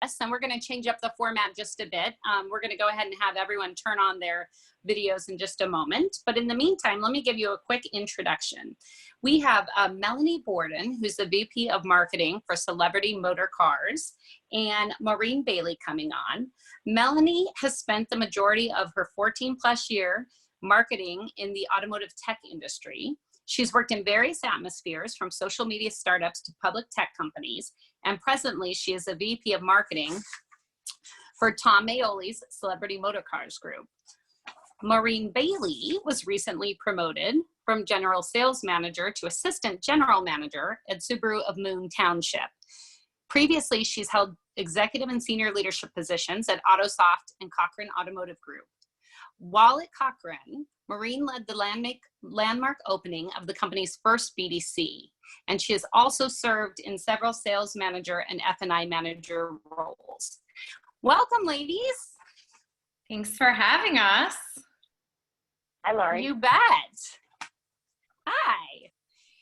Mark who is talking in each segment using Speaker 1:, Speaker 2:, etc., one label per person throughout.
Speaker 1: us, and we're going to change up the format just a bit. We're going to go ahead and have everyone turn on their videos in just a moment. But in the meantime, let me give you a quick introduction. We have Melanie Borden, who's the VP of Marketing for Celebrity Motor Cars, and Maureen Bailey coming on. Melanie has spent the majority of her 14-plus year marketing in the automotive tech industry. She's worked in various atmospheres, from social media startups to public tech companies, and presently she is a VP of Marketing for Tom Maioli's Celebrity Motor Cars Group. Maureen Bailey was recently promoted from General Sales Manager to Assistant General Manager at Subaru of Moon Township. Previously, she's held executive and senior leadership positions at AutoSoft and Cochrane Automotive Group. While at Cochrane, Maureen led the landmark opening of the company's first BDC, and she has also served in several sales manager and F&I manager roles. Welcome, ladies.
Speaker 2: Thanks for having us.
Speaker 3: Hi, Laurie.
Speaker 1: You bet. Hi.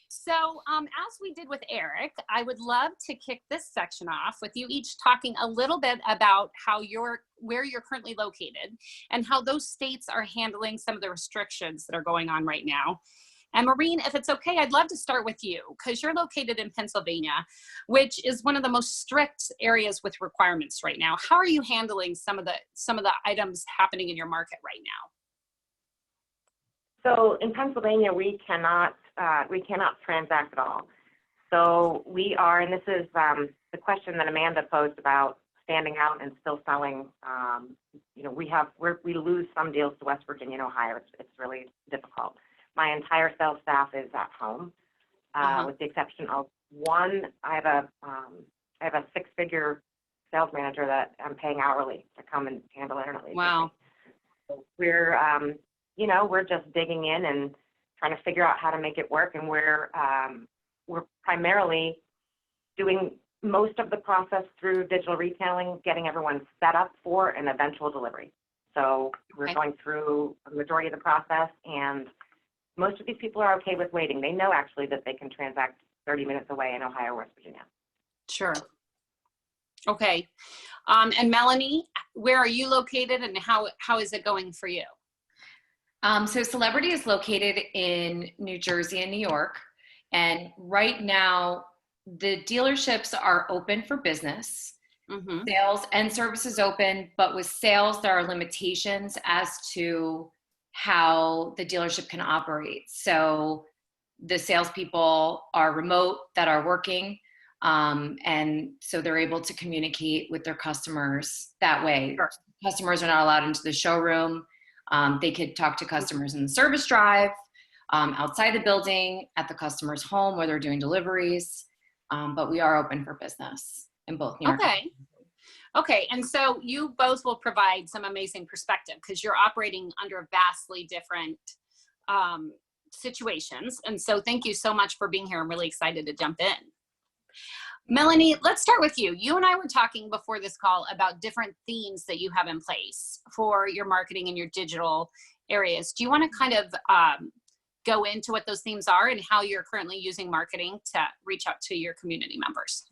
Speaker 1: So as we did with Eric, I would love to kick this section off with you each talking a little bit about where you're currently located and how those states are handling some of the restrictions that are going on right now. And Maureen, if it's okay, I'd love to start with you because you're located in Pennsylvania, which is one of the most strict areas with requirements right now. How are you handling some of the items happening in your market right now?
Speaker 3: So in Pennsylvania, we cannot transact at all. So we are, and this is the question that Amanda posed about standing out and still selling. We lose some deals to West Virginia and Ohio. It's really difficult. My entire sales staff is at home, with the exception of one. I have a six-figure sales manager that I'm paying hourly to come and handle internally.
Speaker 1: Wow.
Speaker 3: So we're just digging in and trying to figure out how to make it work. And we're primarily doing most of the process through digital retailing, getting everyone set up for an eventual delivery. So we're going through a majority of the process, and most of these people are okay with waiting. They know actually that they can transact 30 minutes away in Ohio or West Virginia.
Speaker 1: Sure. Okay. And Melanie, where are you located and how is it going for you?
Speaker 2: So Celebrity is located in New Jersey and New York. And right now, the dealerships are open for business. Mm-hmm. Sales and services open, but with sales, there are limitations as to how the dealership can operate. So the salespeople are remote that are working. And so they're able to communicate with their customers that way. Sure. Customers are not allowed into the showroom. They could talk to customers in the service drive, outside the building, at the customer's home where they're doing deliveries. But we are open for business in both New York.
Speaker 1: Okay. And so you both will provide some amazing perspective because you're operating under vastly different situations. And so thank you so much for being here. I'm really excited to jump in. Melanie, let's start with you. You and I were talking before this call about different themes that you have in place for your marketing and your digital areas. Do you want to kind of go into what those themes are and how you're currently using marketing to reach out to your community members?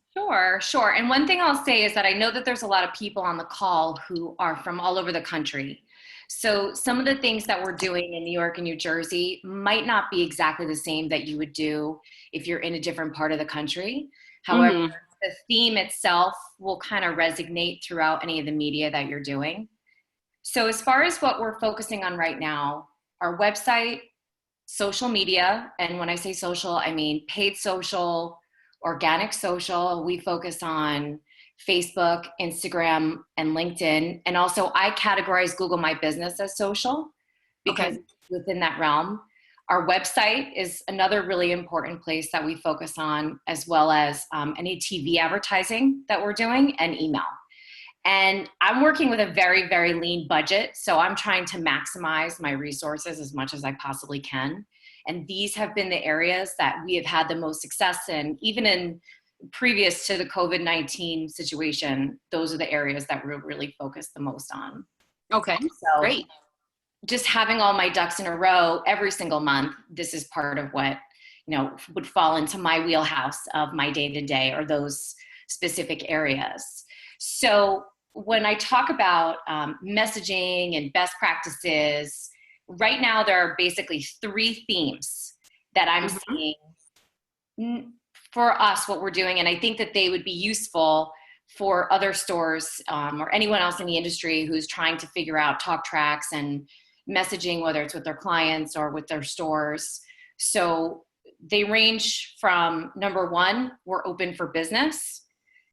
Speaker 2: Sure. And one thing I'll say is that I know that there's a lot of people on the call who are from all over the country. So some of the things that we're doing in New York and New Jersey might not be exactly the same that you would do if you're in a different part of the country. However, the theme itself will kind of resonate throughout any of the media that you're doing. So as far as what we're focusing on right now, our website, social media, and when I say social, I mean paid social, organic social. We focus on Facebook, Instagram, and LinkedIn. And also I categorize Google My Business as social because within that realm. Our website is another really important place that we focus on, as well as any TV advertising that we're doing and email. And I'm working with a very, very lean budget. So I'm trying to maximize my resources as much as I possibly can. And these have been the areas that we have had the most success in, even in previous to the COVID-19 situation. Those are the areas that we're really focused the most on.
Speaker 1: Okay, so great.
Speaker 2: Just having all my ducks in a row every single month, this is part of what, would fall into my wheelhouse of my day-to-day or those specific areas. So when I talk about messaging and best practices, right now there are basically 3 themes that I'm seeing for us, what we're doing, and I think that they would be useful for other stores or anyone else in the industry who's trying to figure out talk tracks and messaging, whether it's with their clients or with their stores. So they range from number 1, we're open for business.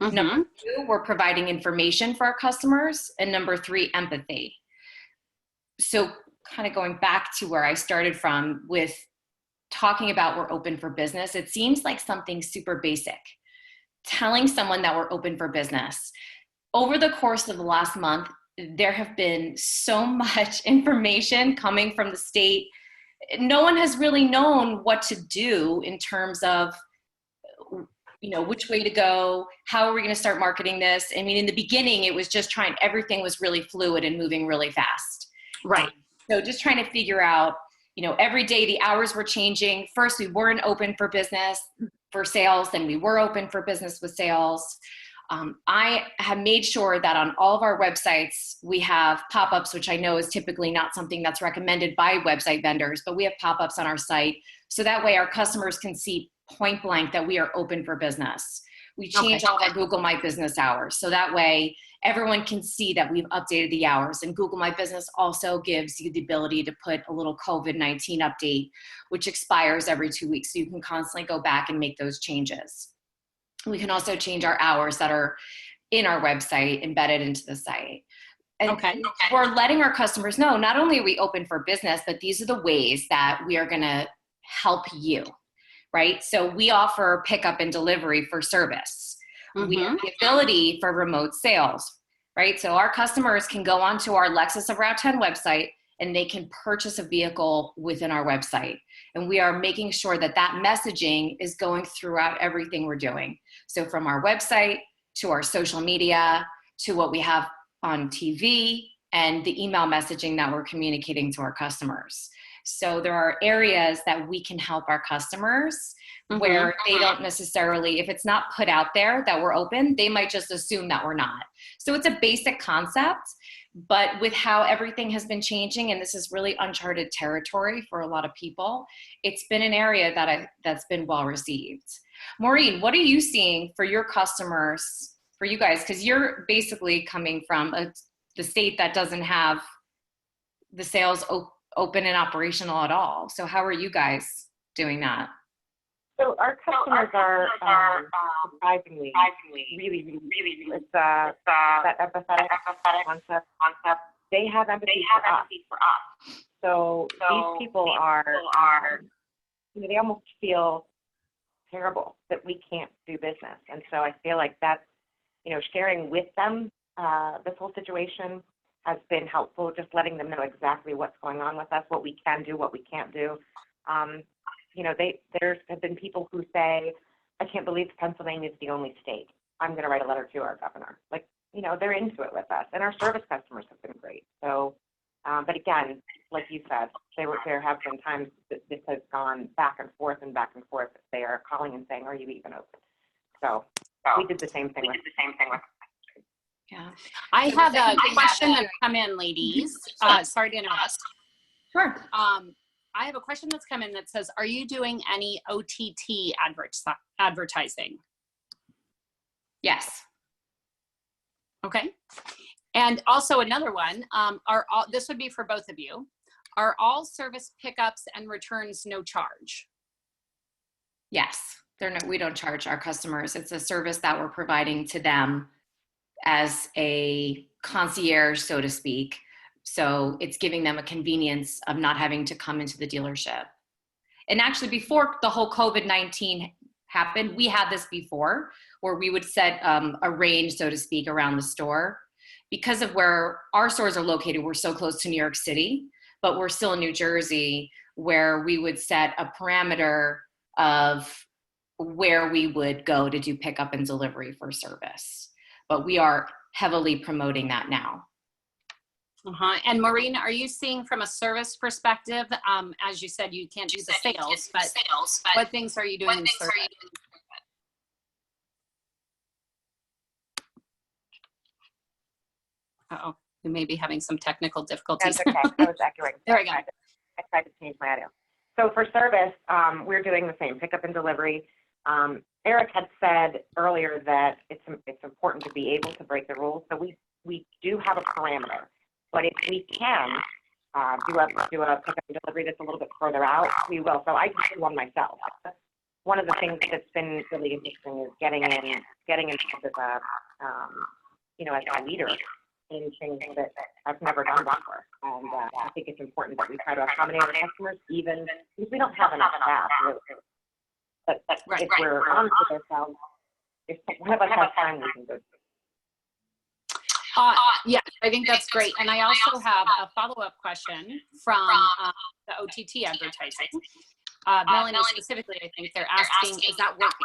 Speaker 2: Number 2, we're providing information for our customers. And number 3, empathy. So kind of going back to where I started from with talking about we're open for business, it seems like something super basic. Telling someone that we're open for business. Over the course of the last month, there have been so much information coming from the state. No one has really known what to do in terms of, which way to go, how are we going to start marketing this? I mean, in the beginning, it was just everything was really fluid and moving really fast.
Speaker 1: Right.
Speaker 2: So just trying to figure out, every day the hours were changing. First, we weren't open for business for sales, then we were open for business with sales. I have made sure that on all of our websites, we have pop-ups, which I know is typically not something that's recommended by website vendors, but we have pop-ups on our site. So that way our customers can see point blank that we are open for business. We change all of our Google My Business hours. So that way everyone can see that we've updated the hours. And Google My Business also gives you the ability to put a little COVID-19 update, which expires every 2 weeks. So you can constantly go back and make those changes. We can also change our hours that are in our website embedded into the site. And we're letting our customers know, not only are we open for business, but these are the ways that we are going to help you, right? So we offer pickup and delivery for service. We have the ability for remote sales, right? So our customers can go onto our Lexus of Route 10 website and they can purchase a vehicle within our website. And we are making sure that that messaging is going throughout everything we're doing. So from our website to our social media, to what we have on TV, and the email messaging that we're communicating to our customers. So there are areas that we can help our customers where they don't necessarily, if it's not put out there that we're open, they might just assume that we're not. So it's a basic concept, but with how everything has been changing, and this is really uncharted territory for a lot of people, it's been an area that's been well received. Maureen, what are you seeing for your customers, for you guys? Because you're basically coming from the state that doesn't have the sales open and operational at all. So how are you guys doing that?
Speaker 3: So our customers are surprisingly really with that empathetic concept. They have empathy for us. So these people are, they almost feel terrible that we can't do business. And so I feel like that's, sharing with them this whole situation has been helpful, just letting them know exactly what's going on with us, what we can do, what we can't do. There have been people who say, I can't believe Pennsylvania is the only state. I'm going to write a letter to our governor. They're into it with us. And our service customers have been great. So, but again, like you said, there have been times that this has gone back and forth. They are calling and saying, are you even open? So we did the same thing with.
Speaker 2: Yeah.
Speaker 1: I have a question that's come in, ladies. Sorry to interrupt.
Speaker 2: Sure.
Speaker 1: I have a question that's come in that says, are you doing any OTT advertising?
Speaker 2: Yes.
Speaker 1: Okay. And also another one, this would be for both of you. Are all service pickups and returns no charge?
Speaker 2: Yes. We don't charge our customers. It's a service that we're providing to them as a concierge, so to speak. So it's giving them a convenience of not having to come into the dealership. And actually, before the whole COVID-19 happened, we had this before, where we would set a range, so to speak, around the store. Because of where our stores are located, we're so close to New York City, but we're still in New Jersey, where we would set a parameter of where we would go to do pickup and delivery for service. But we are heavily promoting that now.
Speaker 1: And Maureen, are you seeing from a service perspective, as you said, you can't do the sales, but what things are you doing in service? Uh-oh, we may be having some technical difficulties.
Speaker 3: That's okay. I was echoing.
Speaker 1: There we go.
Speaker 3: I tried to change my audio. So for service, we're doing the same, pickup and delivery. Eric had said earlier that it's important to be able to break the rules. So we do have a parameter, but if we can do a pickup and delivery that's a little bit further out, we will. So I did one myself. One of the things that's been really interesting is getting involved as a leader in things that I've never done before. And I think it's important that we try to accommodate our customers, even if we don't have enough staff. Really. But if we're honest with ourselves, if one of us has time, we can go.
Speaker 1: Yeah, I think that's great. And I also have a follow-up question from the OTT advertising. Melanie, specifically, I think they're asking, is that working?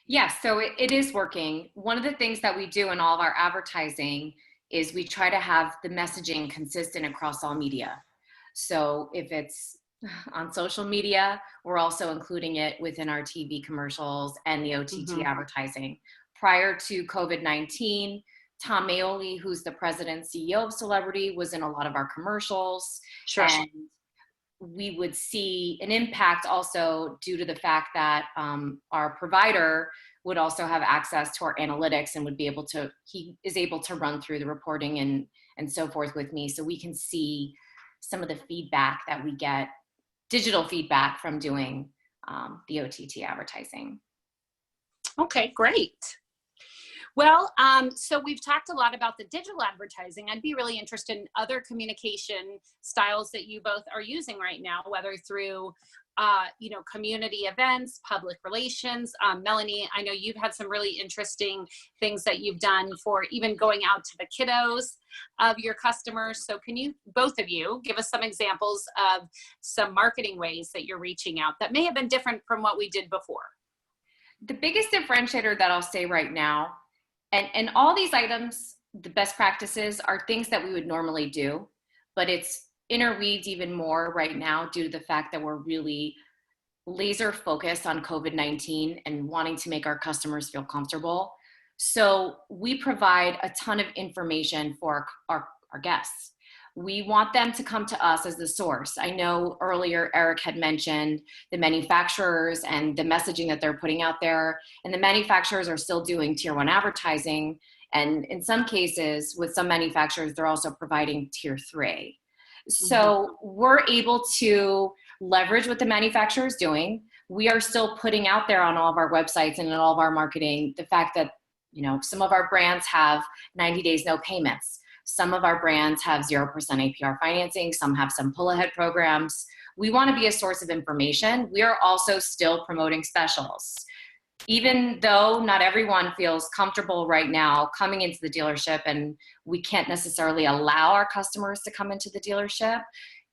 Speaker 2: Yes, so it is working. One of the things that we do in all of our advertising is we try to have the messaging consistent across all media. So if it's on social media, we're also including it within our TV commercials and the OTT advertising. Prior to COVID-19, Tom Maoli, who's the president and CEO of Celebrity, was in a lot of our commercials.
Speaker 1: Sure.
Speaker 2: And we would see an impact also due to the fact that our provider would also have access to our analytics and he is able to run through the reporting and so forth with me. So we can see some of the feedback that we get, digital feedback from doing the OTT advertising.
Speaker 1: Okay, great. Well, so we've talked a lot about the digital advertising. I'd be really interested in other communication styles that you both are using right now, whether through, community events, public relations. Melanie, I know you've had some really interesting things that you've done for even going out to the kiddos of your customers. So can you, both of you, give us some examples of some marketing ways that you're reaching out that may have been different from what we did before?
Speaker 2: The biggest differentiator that I'll say right now, and all these items, the best practices are things that we would normally do, but it's interweaved even more right now due to the fact that we're really laser focused on COVID-19 and wanting to make our customers feel comfortable. So we provide a ton of information for our guests. We want them to come to us as the source. I know earlier Eric had mentioned the manufacturers and the messaging that they're putting out there, and the manufacturers are still doing tier 1 advertising. And in some cases, with some manufacturers, they're also providing tier 3. So we're able to leverage what the manufacturer is doing. We are still putting out there on all of our websites and in all of our marketing the fact that, some of our brands have 90 days no payments. Some of our brands have 0% APR financing. Some have some pull ahead programs. We want to be a source of information. We are also still promoting specials. Even though not everyone feels comfortable right now coming into the dealership, and we can't necessarily allow our customers to come into the dealership,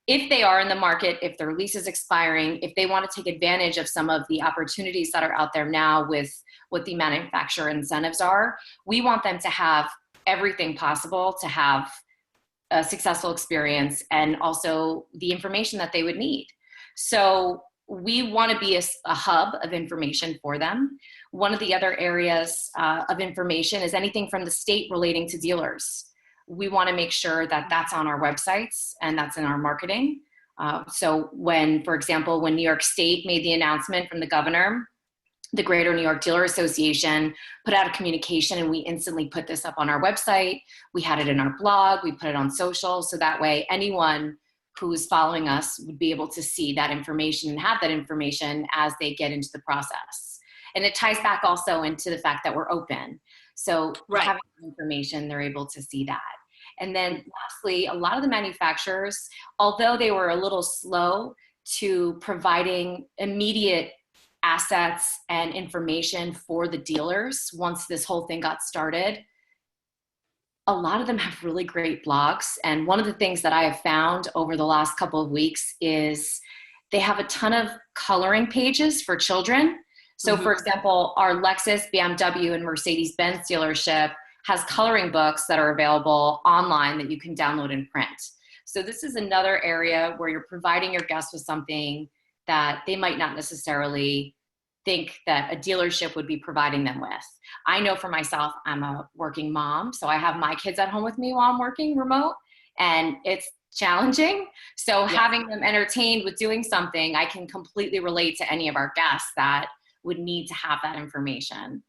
Speaker 2: if they are in the market, if their lease is expiring, if they want to take advantage of some of the opportunities that are out there now with what the manufacturer incentives are, we want them to have everything possible to have a successful experience and also the information that they would need. So we want to be a hub of information for them. One of the other areas of information is anything from the state relating to dealers. We want to make sure that that's on our websites and that's in our marketing. So for example, when New York State made the announcement from the governor, the Greater New York Dealer Association put out a communication, and we instantly put this up on our website. We had it in our blog, we put it on social, so that way anyone who's following us would be able to see that information and have that information as they get into the process. And it ties back also into the fact that we're open. So having information, they're able to see that. And then lastly, a lot of the manufacturers, although they were a little slow to providing immediate assets and information for the dealers once this whole thing got started, a lot of them have really great blogs. And one of the things that I have found over the last couple of weeks is they have a ton of coloring pages for children. So for example, our Lexus, BMW, and Mercedes-Benz dealership has coloring books that are available online that you can download and print. So this is another area where you're providing your guests with something that they might not necessarily think that a dealership would be providing them with. I know for myself, I'm a working mom, so I have my kids at home with me while I'm working remote, and it's challenging. So having them entertained with doing something, I can completely relate to any of our guests that would need to have that information.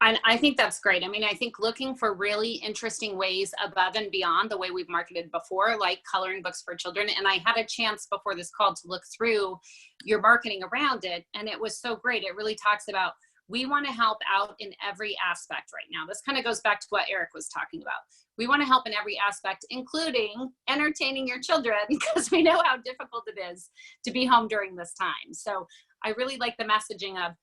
Speaker 1: And I think that's great. I mean, I think looking for really interesting ways above and beyond the way we've marketed before, like coloring books for children. And I had a chance before this call to look through your marketing around it, and it was so great. It really talks about, we want to help out in every aspect right now. This kind of goes back to what Eric was talking about. We want to help in every aspect, including entertaining your children, because we know how difficult it is to be home during this time. So I really like the messaging of,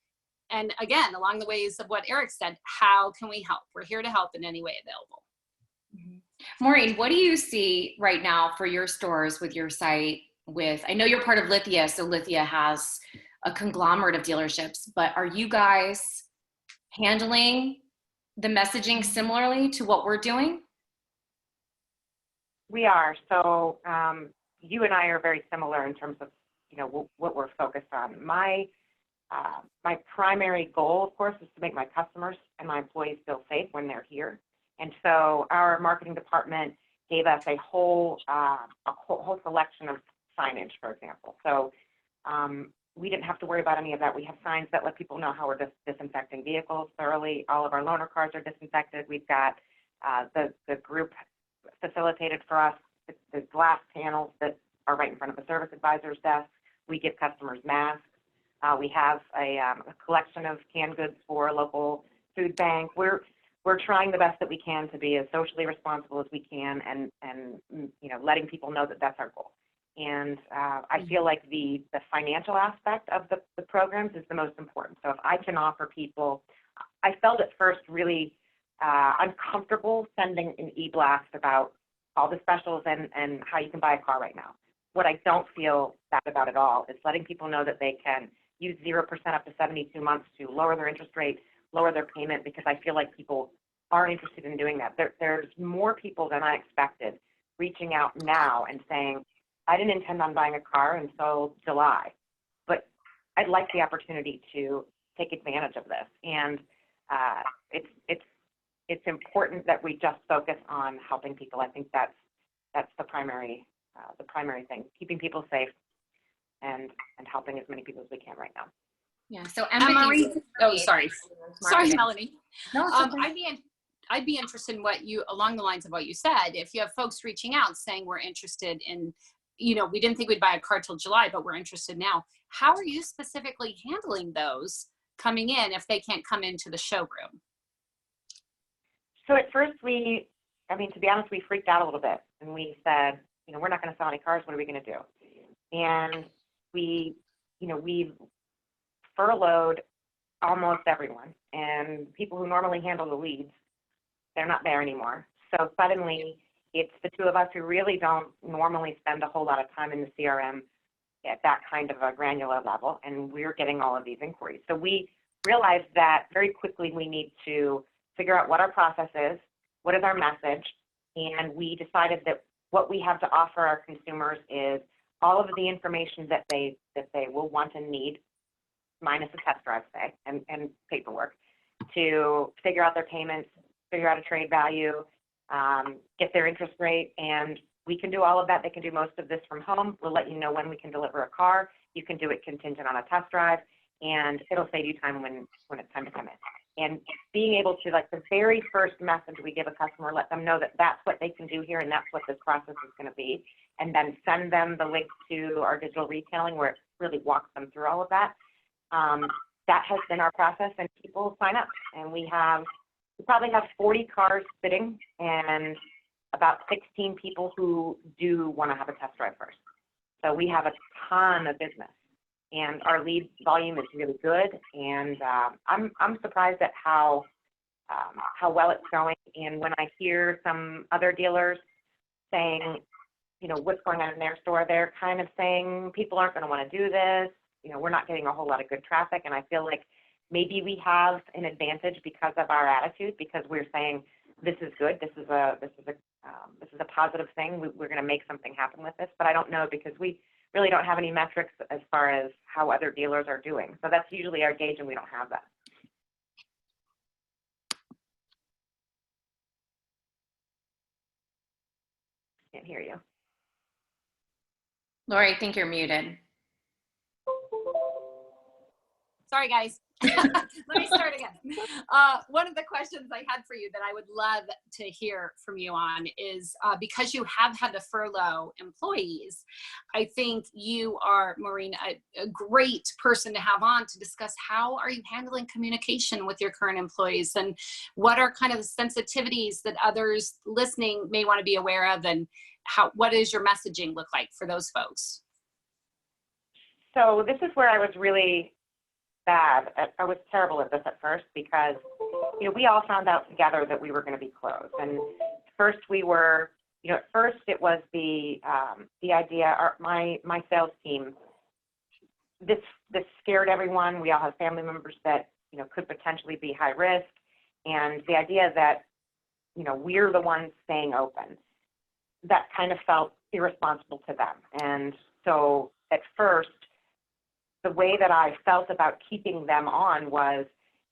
Speaker 1: and again, along the ways of what Eric said, how can we help? We're here to help in any way available.
Speaker 2: Maureen, what do you see right now for your stores with your site with, I know you're part of Lithia, so Lithia has a conglomerate of dealerships, but are you guys handling the messaging similarly to what we're doing?
Speaker 3: We are. So you and I are very similar in terms of, what we're focused on. My primary goal, of course, is to make my customers and my employees feel safe when they're here. And so our marketing department gave us a whole selection of signage, for example. So we didn't have to worry about any of that. We have signs that let people know how we're disinfecting vehicles thoroughly. All of our loaner cars are disinfected. We've got the group facilitated for us, the glass panels that are right in front of the service advisor's desk. We give customers masks. We have a collection of canned goods for a local food bank. We're trying the best that we can to be as socially responsible as we can, and letting people know that that's our goal. And I feel like the financial aspect of the programs is the most important. So if I can offer people, I felt at first really uncomfortable sending an e-blast about all the specials and how you can buy a car right now. What I don't feel bad about at all is letting people know that they can use 0% up to 72 months to lower their interest rate, lower their payment, because I feel like people are interested in doing that. There's more people than I expected reaching out now and saying, I didn't intend on buying a car until July, but I'd like the opportunity to take advantage of this. And it's important that we just focus on helping people. I think that's the primary thing, keeping people safe and helping as many people as we can right now.
Speaker 2: Yeah. So
Speaker 1: Maureen, sorry, Melanie.
Speaker 2: No, it's okay.
Speaker 1: I'd be interested in what you, along the lines of what you said, if you have folks reaching out saying we're interested in, we didn't think we'd buy a car till July, but we're interested now. How are you specifically handling those coming in if they can't come into the showroom?
Speaker 3: So at first to be honest, we freaked out a little bit, and we said, we're not going to sell any cars. What are we going to do? And we furloughed almost everyone, and people who normally handle the leads, they're not there anymore. So suddenly it's the two of us who really don't normally spend a whole lot of time in the CRM at that kind of a granular level, and we're getting all of these inquiries. So we realized that very quickly we need to figure out what our process is, what is our message, and we decided that what we have to offer our consumers is all of the information that they will want and need, minus a test drive, say, and paperwork, to figure out their payments, figure out a trade value, get their interest rate, and we can do all of that. They can do most of this from home. We'll let you know when we can deliver a car. You can do it contingent on a test drive, and it'll save you time when it's time to come in. And being able to, like, the very first message we give a customer, let them know that that's what they can do here and that's what this process is going to be, and then send them the link to our digital retailing where it really walks them through all of that. That has been our process, and people sign up. And we probably have 40 cars sitting and about 16 people who do want to have a test drive first. So we have a ton of business, and our lead volume is really good. And I'm surprised at how well it's going. And when I hear some other dealers saying, what's going on in their store, they're kind of saying people aren't going to want to do this. We're not getting a whole lot of good traffic. And I feel like maybe we have an advantage because of our attitude, because we're saying this is good, this is a positive thing. We're going to make something happen with this. But I don't know, because we really don't have any metrics as far as how other dealers are doing. So that's usually our gauge, and we don't have that. Can't hear you.
Speaker 2: Lori, I think you're muted.
Speaker 1: Sorry, guys. Let me start again. One of the questions I had for you that I would love to hear from you on is because you have had to furlough employees, I think you are, Maureen, a great person to have on to discuss how are you handling communication with your current employees, and what are kind of the sensitivities that others listening may want to be aware of, and what does your messaging look like for those folks?
Speaker 3: So this is where I was really bad. I was terrible at this at first because, we all found out together that we were going to be closed. And first we were, at first it was the idea, my sales team, this scared everyone. We all have family members that, could potentially be high risk. And the idea that, we're the ones staying open, that kind of felt irresponsible to them. And so at first, the way that I felt about keeping them on was,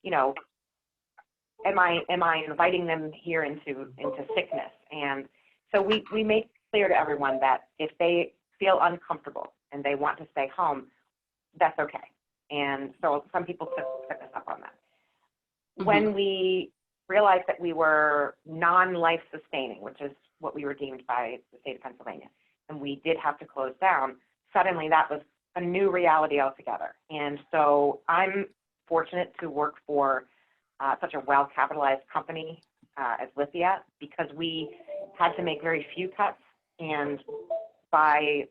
Speaker 3: am I inviting them here into sickness? And so we made clear to everyone that if they feel uncomfortable and they want to stay home, that's okay. And so some people took us up on that. Mm-hmm. When we realized that we were non-life sustaining, which is what we were deemed by the state of Pennsylvania, and we did have to close down, suddenly that was a new reality altogether. And so I'm fortunate to work for such a well-capitalized company as Lithia, because we had to make very few cuts, and by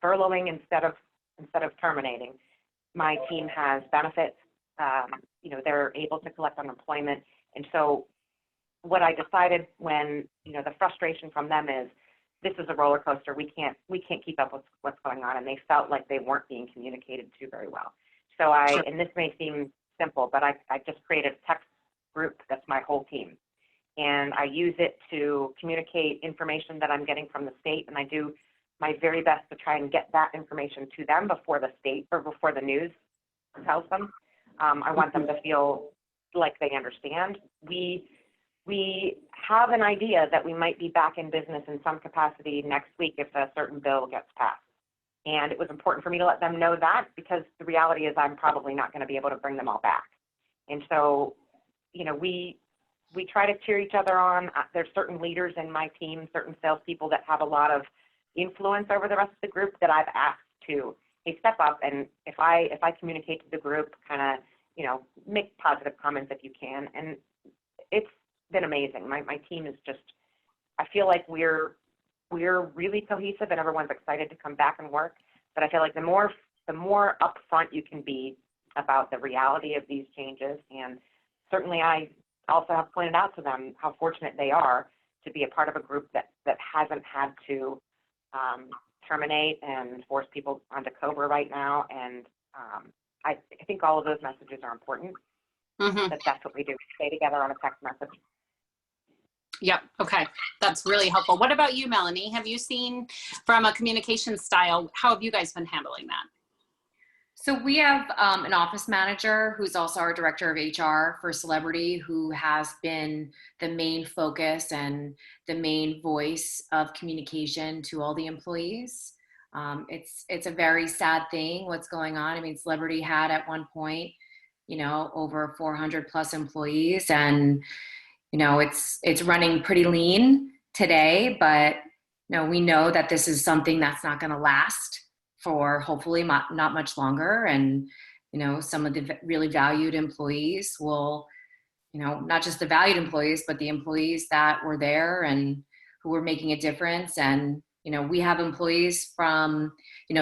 Speaker 3: furloughing instead of terminating, my team has benefits. They're able to collect unemployment. And so what I decided when, the frustration from them is, this is a roller coaster. We can't keep up with what's going on, and they felt like they weren't being communicated to very well. So and this may seem simple, but I just created a text group that's my whole team, and I use it to communicate information that I'm getting from the state, and I do my very best to try and get that information to them before the state or before the news tells them. I want them to feel like they understand. We have an idea that we might be back in business in some capacity next week if a certain bill gets passed. And it was important for me to let them know that, because the reality is I'm probably not going to be able to bring them all back. And so, we try to cheer each other on. There's certain leaders in my team, certain salespeople that have a lot of influence over the rest of the group that I've asked to, hey, step up, and if I communicate to the group, kind of, make positive comments if you can. And it's been amazing. My team is just, I feel like we're really cohesive, and everyone's excited to come back and work. But I feel like the more upfront you can be about the reality of these changes, and certainly I also have pointed out to them how fortunate they are to be a part of a group that hasn't had to terminate and force people onto COBRA right now. And I think all of those messages are important. Mm-hmm. That's what we do. We stay together on a text message.
Speaker 1: Yep. Okay. That's really helpful. What about you, Melanie? Have you seen, from a communication style, how have you guys been handling that?
Speaker 2: So we have an office manager who's also our director of HR for Celebrity, who has been the main focus and the main voice of communication to all the employees. It's a very sad thing what's going on. I mean, Celebrity had at one point, over 400 plus employees, and it's running pretty lean today, but we know that this is something that's not going to last for hopefully not much longer. And, some of the really valued employees will, not just the valued employees, but the employees that were there and who were making a difference. And, we have employees from,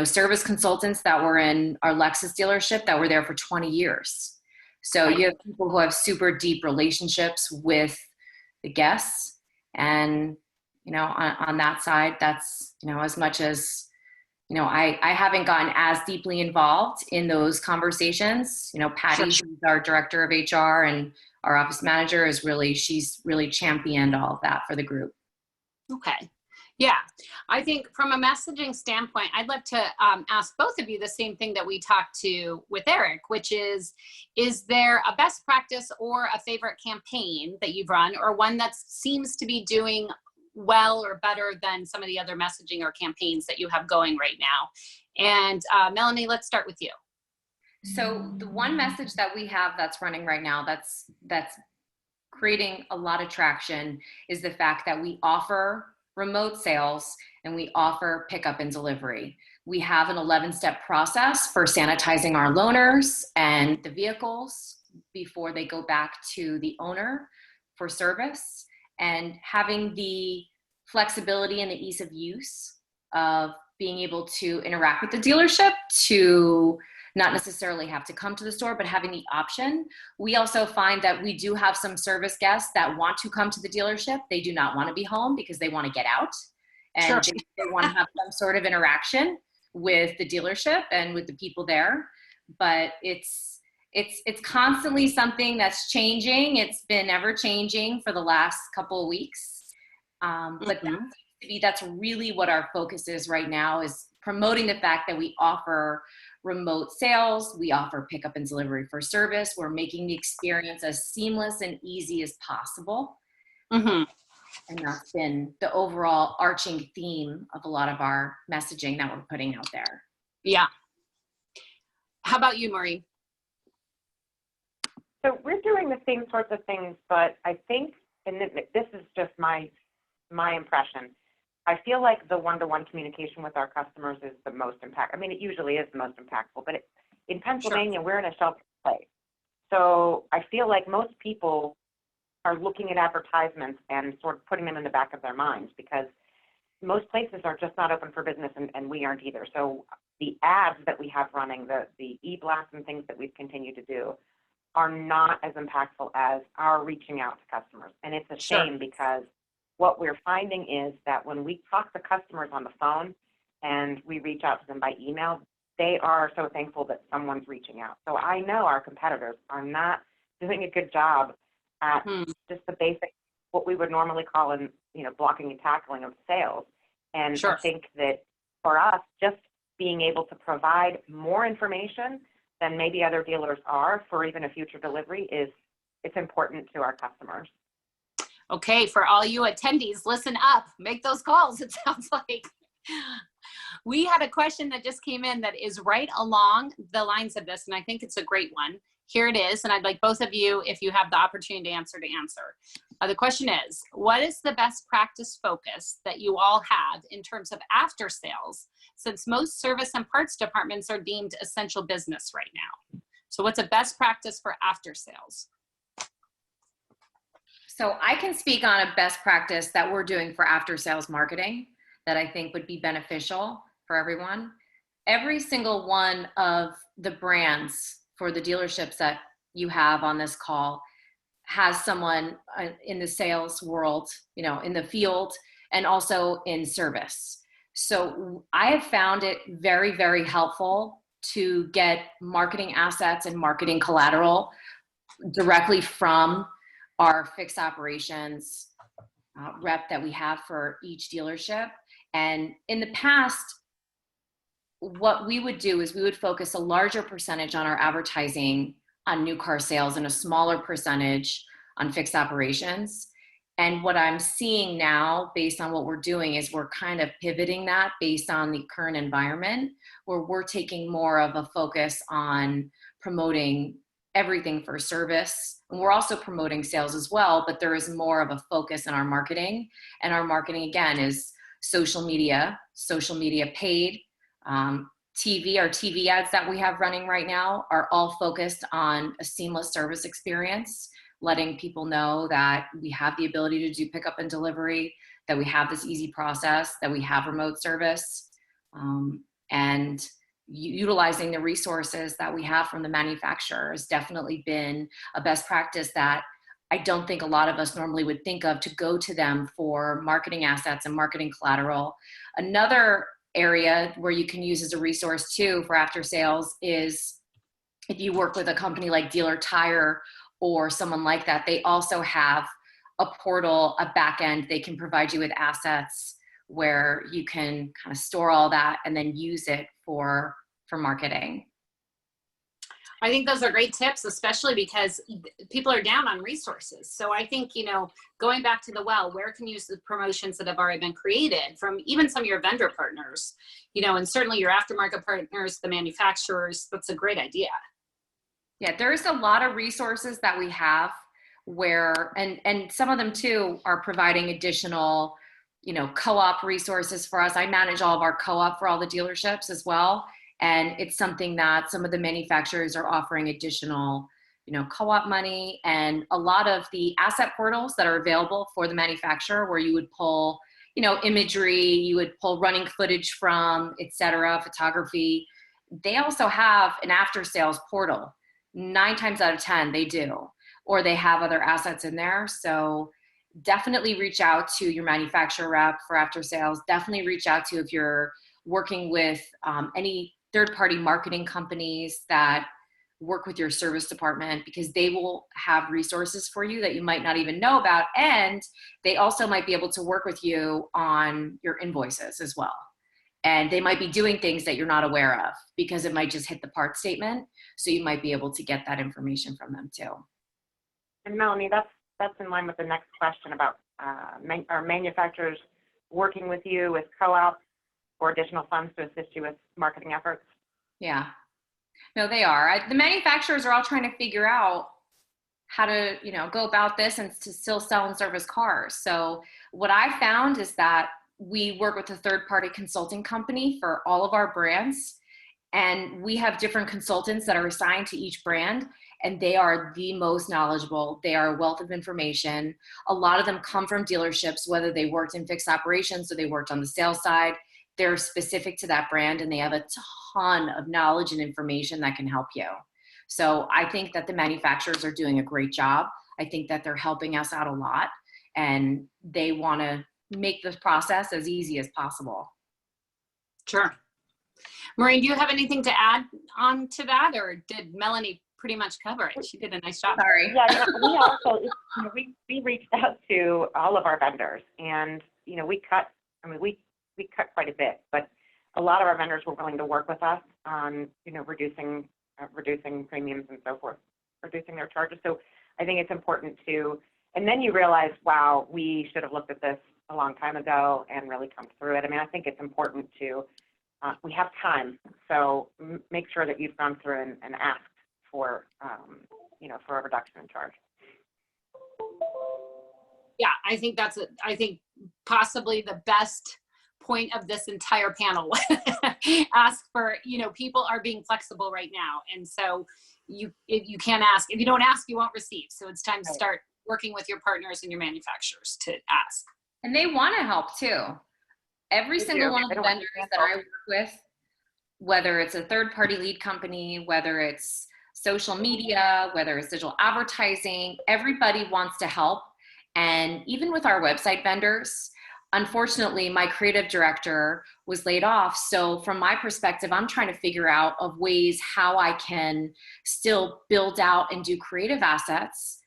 Speaker 2: service consultants that were in our Lexus dealership that were there for 20 years. So you have people who have super deep relationships with the guests, and, on that side, that's, as much as, I haven't gotten as deeply involved in those conversations. Patty, she's our director of HR, and our office manager she's really championed all of that for the group.
Speaker 1: Okay. Yeah, I think from a messaging standpoint, I'd like to ask both of you the same thing that we talked to with Eric, which is there a best practice or a favorite campaign that you've run, or one that seems to be doing well or better than some of the other messaging or campaigns that you have going right now? And Melanie, let's start with you.
Speaker 2: So the one message that we have that's running right now that's creating a lot of traction is the fact that we offer remote sales and we offer pickup and delivery. We have an 11-step process for sanitizing our loaners and the vehicles before they go back to the owner for service, and having the flexibility and the ease of use of being able to interact with the dealership, to not necessarily have to come to the store, but having the option. We also find that we do have some service guests that want to come to the dealership. They do not want to be home because they want to get out, and
Speaker 1: Sure.
Speaker 2: they want to have some sort of interaction with the dealership and with the people there. But it's constantly something that's changing. It's been ever changing for the last couple of weeks. But that's really what our focus is right now, is promoting the fact that we offer remote sales, we offer pickup and delivery for service. We're making the experience as seamless and easy as possible.
Speaker 1: Mm-hmm.
Speaker 2: And that's been the overall arching theme of a lot of our messaging that we're putting out there.
Speaker 1: Yeah. How about you, Maureen?
Speaker 3: So we're doing the same sorts of things, but I think, and this is just my impression, I feel like the one-to-one communication with our customers is the most impactful. I mean, it usually is the most impactful, but in Pennsylvania, we're in a shelter place. So I feel like most people are looking at advertisements and sort of putting them in the back of their minds, because most places are just not open for business, and we aren't either. So the ads that we have running, the e-blasts and things that we've continued to do are not as impactful as our reaching out to customers. And it's a shame, because what we're finding is that when we talk to customers on the phone and we reach out to them by email, they are so thankful that someone's reaching out. So I know our competitors are not doing a good job at just the basic, what we would normally call in, blocking and tackling of sales. And I think that for us, just being able to provide more information than maybe other dealers are for even a future delivery it's important to our customers.
Speaker 1: Okay, for all you attendees, listen up, make those calls. It sounds like we had a question that just came in that is right along the lines of this, and I think it's a great one. Here it is, and I'd like both of you, if you have the opportunity to answer. The question is, what is the best practice focus that you all have in terms of after sales, since most service and parts departments are deemed essential business right now? So what's a best practice for after sales?
Speaker 2: So I can speak on a best practice that we're doing for after sales marketing that I think would be beneficial for everyone. Every single one of the brands for the dealerships that you have on this call has someone in the sales world, in the field, and also in service. So I have found it very, very helpful to get marketing assets and marketing collateral directly from our fixed operations rep that we have for each dealership. And in the past, what we would do is we would focus a larger percentage on our advertising on new car sales and a smaller percentage on fixed operations. And what I'm seeing now, based on what we're doing, is we're kind of pivoting that based on the current environment, where we're taking more of a focus on promoting everything for service. And we're also promoting sales as well, but there is more of a focus in our marketing. And our marketing, again, is social media paid, TV. Our TV ads that we have running right now are all focused on a seamless service experience, letting people know that we have the ability to do pickup and delivery, that we have this easy process, that we have remote service, and utilizing the resources that we have from the manufacturer has definitely been a best practice that I don't think a lot of us normally would think of, to go to them for marketing assets and marketing collateral. Another area where you can use as a resource too for after sales is if you work with a company like Dealer Tire or someone like that. They also have a portal, a back end. They can provide you with assets where you can kind of store all that and then use it for marketing.
Speaker 1: I think those are great tips, especially because people are down on resources. So I think, going back to the well, where can you use the promotions that have already been created from even some of your vendor partners, and certainly your aftermarket partners, the manufacturers. That's a great idea.
Speaker 2: Yeah, there's a lot of resources that we have where, and some of them too are providing additional, co-op resources for us. I manage all of our co-op for all the dealerships as well. And it's something that some of the manufacturers are offering additional, co-op money, and a lot of the asset portals that are available for the manufacturer where you would pull, imagery, you would pull running footage from, et cetera, photography. They also have an after sales portal. 9 times out of 10 they do, or they have other assets in there. So definitely reach out to your manufacturer rep for after sales. Definitely reach out to if you're working with any third-party marketing companies that work with your service department, because they will have resources for you that you might not even know about. And they also might be able to work with you on your invoices as well. And they might be doing things that you're not aware of because it might just hit the part statement. So you might be able to get that information from them too.
Speaker 3: And Melanie, that's in line with the next question about are manufacturers working with you with co-ops or additional funds to assist you with marketing efforts?
Speaker 2: Yeah, no, they are. The manufacturers are all trying to figure out how to, go about this and to still sell and service cars. So what I found is that we work with a third-party consulting company for all of our brands, and we have different consultants that are assigned to each brand, and they are the most knowledgeable. They are a wealth of information. A lot of them come from dealerships, whether they worked in fixed operations or they worked on the sales side. They're specific to that brand, and they have a ton of knowledge and information that can help you. So I think that the manufacturers are doing a great job. I think that they're helping us out a lot, and they want to make this process as easy as possible.
Speaker 1: Sure. Maureen, do you have anything to add on to that, or did Melanie pretty much cover it? She did a nice job.
Speaker 2: Sorry.
Speaker 3: Yeah, we also, we reached out to all of our vendors, and, we cut quite a bit, but a lot of our vendors were willing to work with us on, reducing premiums and so forth, reducing their charges. So I think it's important to, and then you realize, wow, we should have looked at this a long time ago and really come through it. I mean, I think it's important to, we have time, so make sure that you've gone through and asked for, for a reduction in charge.
Speaker 1: Yeah, I think I think possibly the best point of this entire panel. Ask for, people are being flexible right now. And so if you can't ask, if you don't ask, you won't receive. So it's time to start working with your partners and your manufacturers to ask.
Speaker 2: And they want to help too. Every single one of the vendors that I work with, whether it's a third-party lead company, whether it's social media, whether it's digital advertising, everybody wants to help. And even with our website vendors, unfortunately, my creative director was laid off. So from my perspective, I'm trying to figure out of ways how I can still build out and do creative assets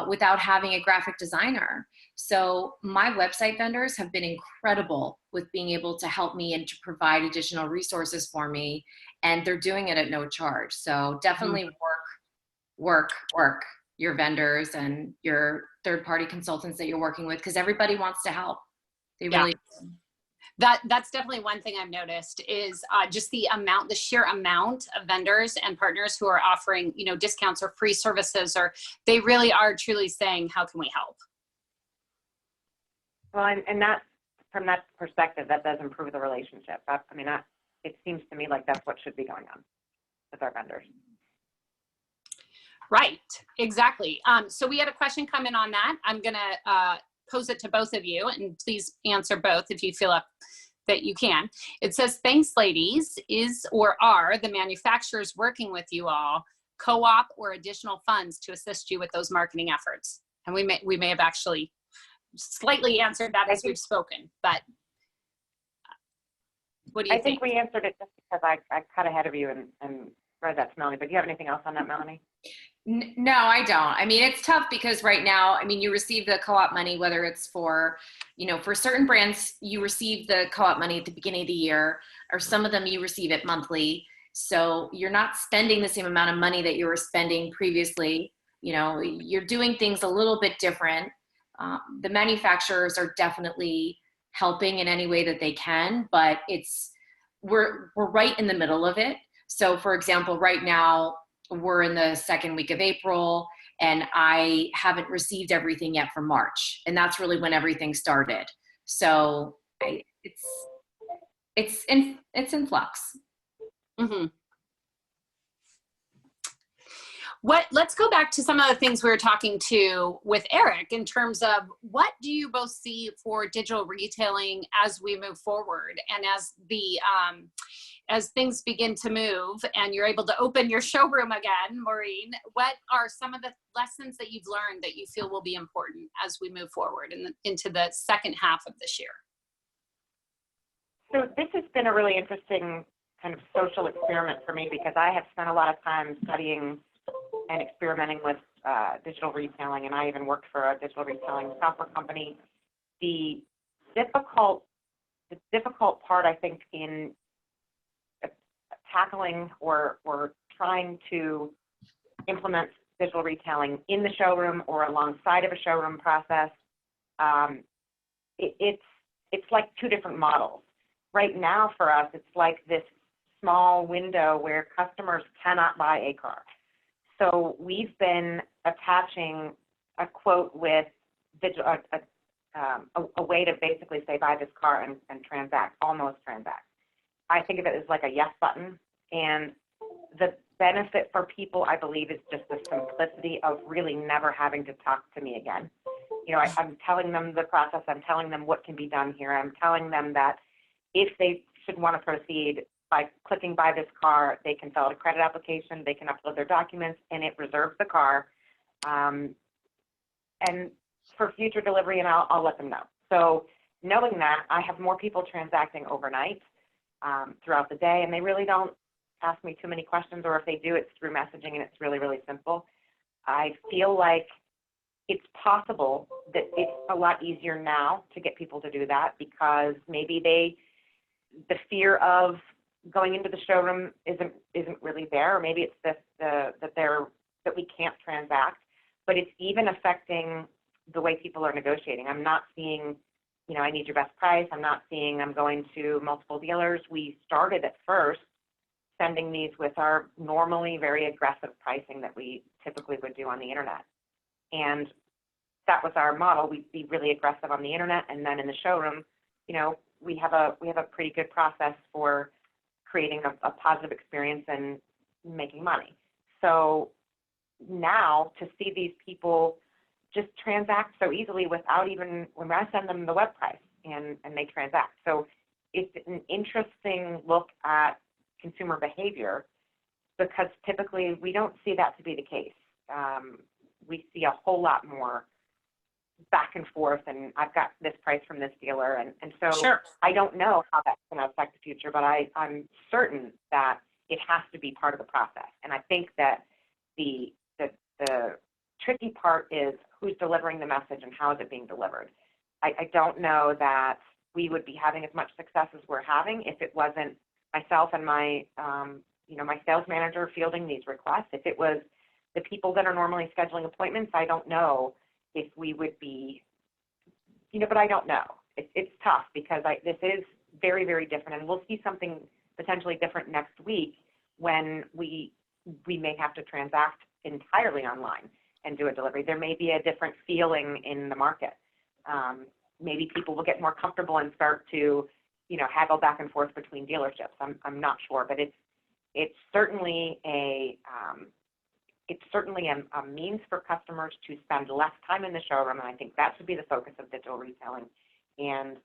Speaker 2: without having a graphic designer. So my website vendors have been incredible with being able to help me and to provide additional resources for me. And they're doing it at no charge. So definitely work your vendors and your third-party consultants that you're working with, because everybody wants to help. They really do.
Speaker 1: That's definitely one thing I've noticed is just the sheer amount of vendors and partners who are offering, discounts or free services, or they really are truly saying, how can we help?
Speaker 3: Well, and that, from that perspective, that does improve the relationship. It seems to me like that's what should be going on with our vendors.
Speaker 1: Right, exactly. So we had a question come in on that. I'm going to pose it to both of you, and please answer both if you feel that you can. It says, thanks, ladies. Is or are the manufacturers working with you all, co-op or additional funds to assist you with those marketing efforts? And we may have actually slightly answered that as we've spoken, but what do you think?
Speaker 3: I think we answered it just because I cut ahead of you and read that to Melanie, but do you have anything else on that, Melanie?
Speaker 2: No, I don't. I mean, it's tough because right now, I mean, you receive the co-op money, whether it's for, for certain brands, you receive the co-op money at the beginning of the year, or some of them you receive it monthly. So you're not spending the same amount of money that you were spending previously. You're doing things a little bit different. The manufacturers are definitely helping in any way that they can, but we're right in the middle of it. So for example, right now, we're in the second week of April and I haven't received everything yet for March. And that's really when everything started. So it's in flux.
Speaker 1: Mm-hmm. Let's go back to some of the things we were talking to with Eric in terms of what do you both see for digital retailing as we move forward and as things begin to move and you're able to open your showroom again, Maureen, what are some of the lessons that you've learned that you feel will be important as we move forward into the second half of this year?
Speaker 3: So this has been a really interesting kind of social experiment for me because I have spent a lot of time studying and experimenting with digital retailing, and I even worked for a digital retailing software company. The difficult part, I think, in tackling or trying to implement digital retailing in the showroom or alongside of a showroom process, it's like two different models. Right now for us, it's like this small window where customers cannot buy a car. So we've been attaching a quote with a way to basically say buy this car and transact, almost transact. I think of it as like a yes button, and the benefit for people, I believe, is just the simplicity of really never having to talk to me again. I'm telling them the process, I'm telling them what can be done here, I'm telling them that if they should want to proceed by clicking buy this car, they can fill out a credit application, they can upload their documents, and it reserves the car. And for future delivery, and I'll let them know. So knowing that, I have more people transacting overnight throughout the day, and they really don't ask me too many questions, or if they do, it's through messaging, and it's really, really simple. I feel like it's possible that it's a lot easier now to get people to do that because maybe the fear of going into the showroom isn't really there, or maybe it's that we can't transact, but it's even affecting the way people are negotiating. I'm not seeing, I need your best price. I'm not seeing I'm going to multiple dealers. We started at first sending these with our normally very aggressive pricing that we typically would do on the internet. And that was our model. We'd be really aggressive on the internet, and then in the showroom, we have a pretty good process for creating a positive experience and making money. So now to see these people just transact so easily without even, when I send them the web price and they transact. So it's an interesting look at consumer behavior because typically we don't see that to be the case. We see a whole lot more back and forth, and I've got this price from this dealer, and so
Speaker 1: Sure.
Speaker 3: I don't know how that's going to affect the future, but I'm certain that it has to be part of the process. And I think that the tricky part is who's delivering the message and how is it being delivered. I don't know that we would be having as much success as we're having if it wasn't myself and my my sales manager fielding these requests. If it was the people that are normally scheduling appointments, I don't know if we would be, but I don't know. It's tough because this is very, very different, and we'll see something potentially different next week when we may have to transact entirely online and do a delivery. There may be a different feeling in the market. Maybe people will get more comfortable and start to, haggle back and forth between dealerships. I'm not sure, but it's certainly a means for customers to spend less time in the showroom, and I think that should be the focus of digital retailing. And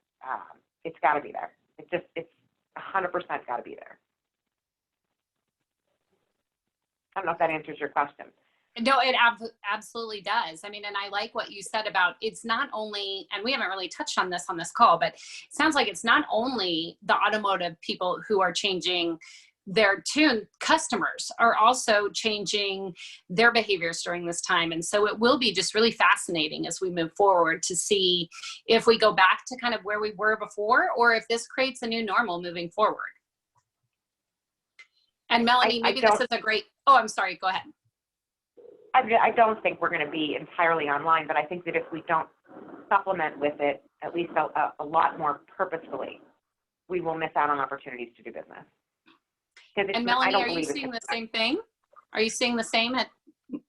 Speaker 3: it's got to be there. It's 100% got to be there. I don't know if that answers your question.
Speaker 1: No, it absolutely does. I mean, and I like what you said about it's not only, and we haven't really touched on this call, but it sounds like it's not only the automotive people who are changing their customers are also changing their behaviors during this time. And so it will be just really fascinating as we move forward to see if we go back to kind of where we were before, or if this creates a new normal moving forward. And Melanie, maybe this is a great, oh, I'm sorry, go ahead.
Speaker 3: I don't think we're going to be entirely online, but I think that if we don't supplement with it, at least a lot more purposefully, we will miss out on opportunities to do business.
Speaker 1: And Melanie, are you seeing the same thing? Are you seeing the same at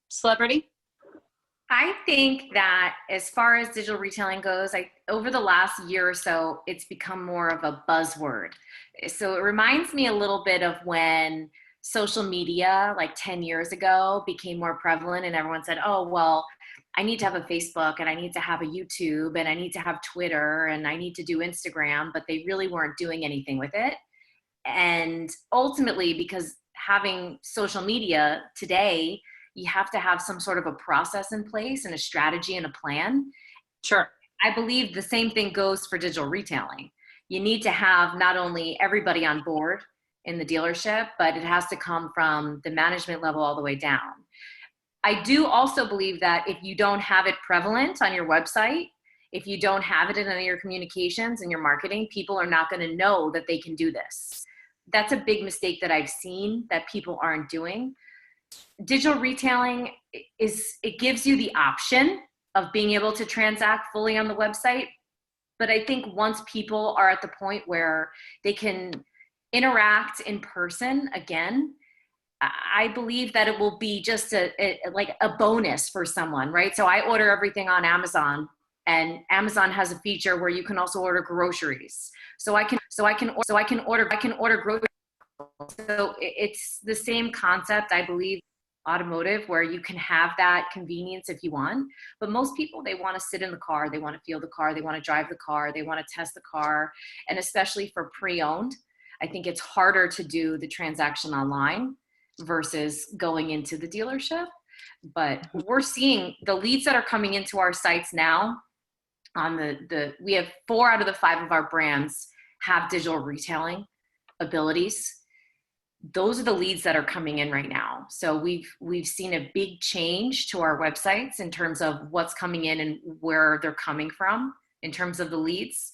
Speaker 1: Celebrity?
Speaker 2: I think that as far as digital retailing goes, over the last year or so, it's become more of a buzzword. So it reminds me a little bit of when social media, like 10 years ago, became more prevalent and everyone said, oh, well, I need to have a Facebook and I need to have a YouTube and I need to have Twitter and I need to do Instagram, but they really weren't doing anything with it. And ultimately, because having social media today, you have to have some sort of a process in place and a strategy and a plan.
Speaker 1: Sure.
Speaker 2: I believe the same thing goes for digital retailing. You need to have not only everybody on board in the dealership, but it has to come from the management level all the way down. I do also believe that if you don't have it prevalent on your website, if you don't have it in any of your communications and your marketing, people are not going to know that they can do this. That's a big mistake that I've seen that people aren't doing. Digital retailing it gives you the option of being able to transact fully on the website. But I think once people are at the point where they can interact in person again, I believe that it will be just like a bonus for someone, right? So I order everything on Amazon, and Amazon has a feature where you can also order groceries. So I can order groceries. So it's the same concept, I believe, automotive, where you can have that convenience if you want. But most people, they want to sit in the car, they want to feel the car, they want to drive the car, they want to test the car. And especially for pre-owned, I think it's harder to do the transaction online versus going into the dealership. But we're seeing the leads that are coming into our sites now on we have 4 out of the 5 of our brands have digital retailing abilities. Those are the leads that are coming in right now. So we've seen a big change to our websites in terms of what's coming in and where they're coming from in terms of the leads.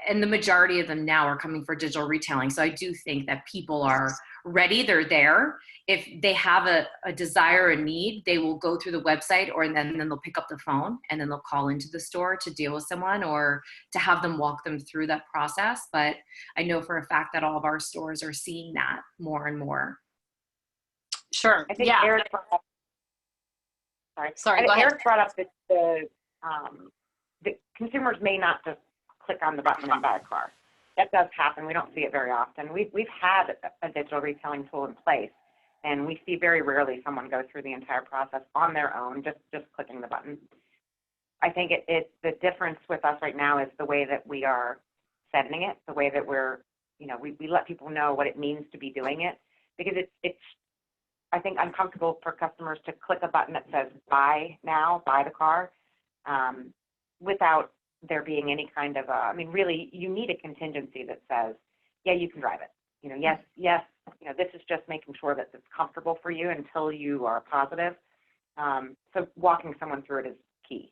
Speaker 2: And the majority of them now are coming for digital retailing. So I do think that people are ready, they're there. If they have a desire, a need, they will go through the website, or then they'll pick up the phone and then they'll call into the store to deal with someone or to have them walk them through that process. But I know for a fact that all of our stores are seeing that more and more.
Speaker 1: Sure.
Speaker 3: I think
Speaker 1: Yeah.
Speaker 3: Eric brought up that the consumers may not just click on the button and buy a car. That does happen. We don't see it very often. We've had a digital retailing tool in place, and we see very rarely someone go through the entire process on their own, just clicking the button. I think it's the difference with us right now is the way that we are setting it, the way that we let people know what it means to be doing it, because it's I think uncomfortable for customers to click a button that says buy now, buy the car, without there being any kind of really you need a contingency that says, yeah, you can drive it. Yes, this is just making sure that it's comfortable for you until you are positive. So walking someone through it is key.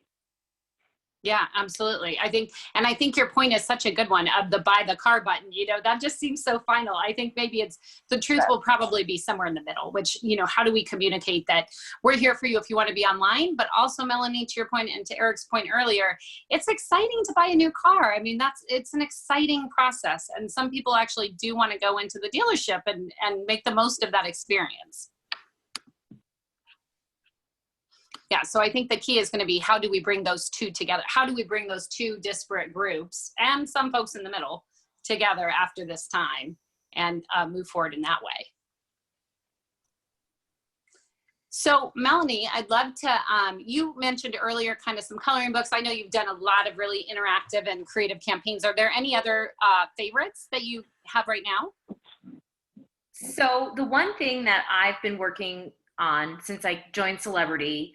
Speaker 1: Yeah, absolutely. I think your point is such a good one of the buy the car button, that just seems so final. I think maybe the truth will probably be somewhere in the middle, which, how do we communicate that we're here for you if you want to be online, but also, Melanie, to your point and to Eric's point earlier, it's exciting to buy a new car. I mean, it's an exciting process. And some people actually do want to go into the dealership and make the most of that experience. Yeah, so I think the key is going to be, how do we bring those two together? How do we bring those two disparate groups and some folks in the middle together after this time and move forward in that way? So Melanie, I'd love to, you mentioned earlier kind of some coloring books. I know you've done a lot of really interactive and creative campaigns. Are there any other favorites that you have right now?
Speaker 2: So the one thing that I've been working on since I joined Celebrity,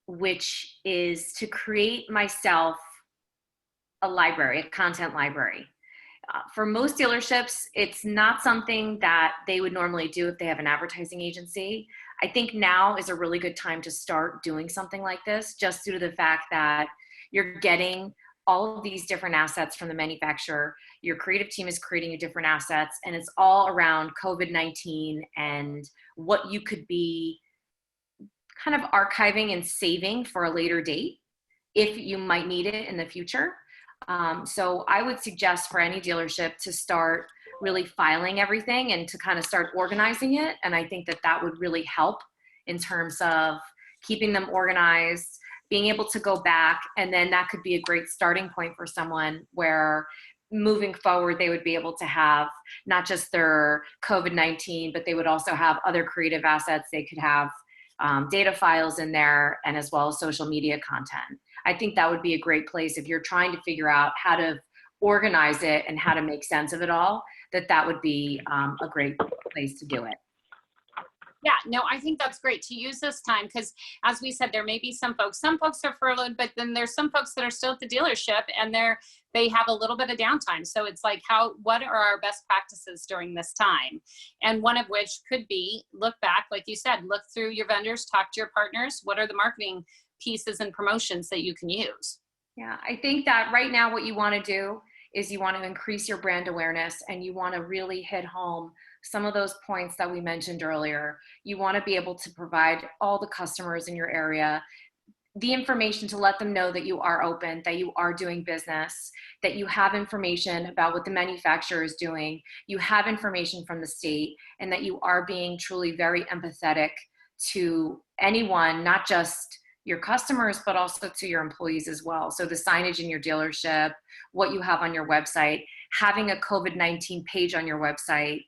Speaker 2: which is to create myself a library, a content library. For most dealerships, it's not something that they would normally do if they have an advertising agency. I think now is a really good time to start doing something like this, just due to the fact that you're getting all of these different assets from the manufacturer. Your creative team is creating your different assets, and it's all around COVID-19 and what you could be kind of archiving and saving for a later date if you might need it in the future. So I would suggest for any dealership to start really filing everything and to kind of start organizing it. And I think that that would really help in terms of keeping them organized, being able to go back, and then that could be a great starting point for someone where moving forward, they would be able to have not just their COVID-19, but they would also have other creative assets. They could have data files in there, and as well as social media content. I think that would be a great place if you're trying to figure out how to organize it and how to make sense of it all, that would be a great place to do it.
Speaker 1: Yeah, no, I think that's great to use this time because, as we said, there may be some folks are furloughed, but then there's some folks that are still at the dealership and they have a little bit of downtime. So it's like, what are our best practices during this time? And one of which could be look back, like you said, look through your vendors, talk to your partners. What are the marketing pieces and promotions that you can use?
Speaker 2: Yeah, I think that right now what you want to do is you want to increase your brand awareness, and you want to really hit home some of those points that we mentioned earlier. You want to be able to provide all the customers in your area the information to let them know that you are open, that you are doing business, that you have information about what the manufacturer is doing, you have information from the state, and that you are being truly very empathetic to anyone, not just your customers, but also to your employees as well. So the signage in your dealership, what you have on your website, having a COVID-19 page on your website,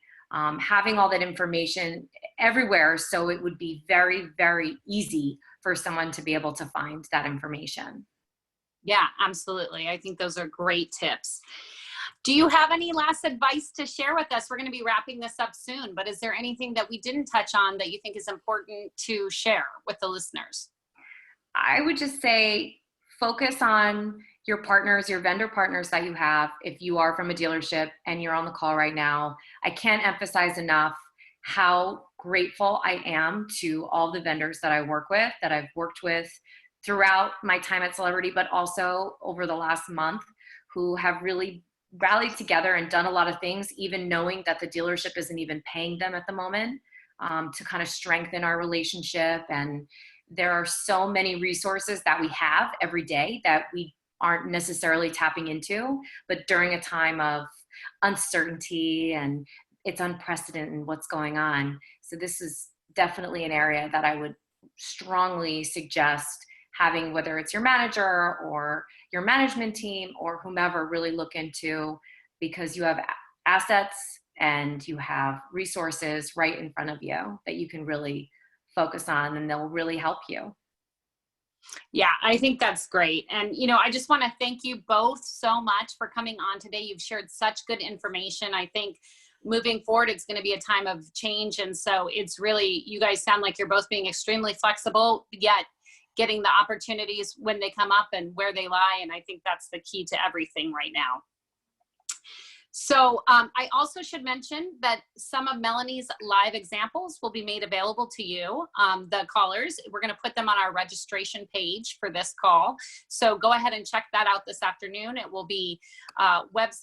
Speaker 2: having all that information everywhere, so it would be very, very easy for someone to be able to find that information.
Speaker 1: Yeah, absolutely. I think those are great tips. Do you have any last advice to share with us? We're going to be wrapping this up soon, but is there anything that we didn't touch on that you think is important to share with the listeners?
Speaker 2: I would just say focus on your partners, your vendor partners that you have. If you are from a dealership and you're on the call right now, I can't emphasize enough how grateful I am to all the vendors that I work with, that I've worked with throughout my time at Celebrity, but also over the last month, who have really rallied together and done a lot of things, even knowing that the dealership isn't even paying them at the moment, to kind of strengthen our relationship. And there are so many resources that we have every day that we aren't necessarily tapping into, but during a time of uncertainty and it's unprecedented in what's going on. So this is definitely an area that I would strongly suggest having, whether it's your manager or your management team or whomever, really look into, because you have assets and you have resources right in front of you that you can really focus on, and they'll really help you.
Speaker 1: Yeah, I think that's great. And, I just want to thank you both so much for coming on today. You've shared such good information. I think moving forward, it's going to be a time of change. And so it's really, you guys sound like you're both being extremely flexible, yet getting the opportunities when they come up and where they lie. And I think that's the key to everything right now. So I also should mention that some of Melanie's live examples will be made available to you, the callers. We're going to put them on our registration page for this call. So go ahead and check that out this afternoon. It will be website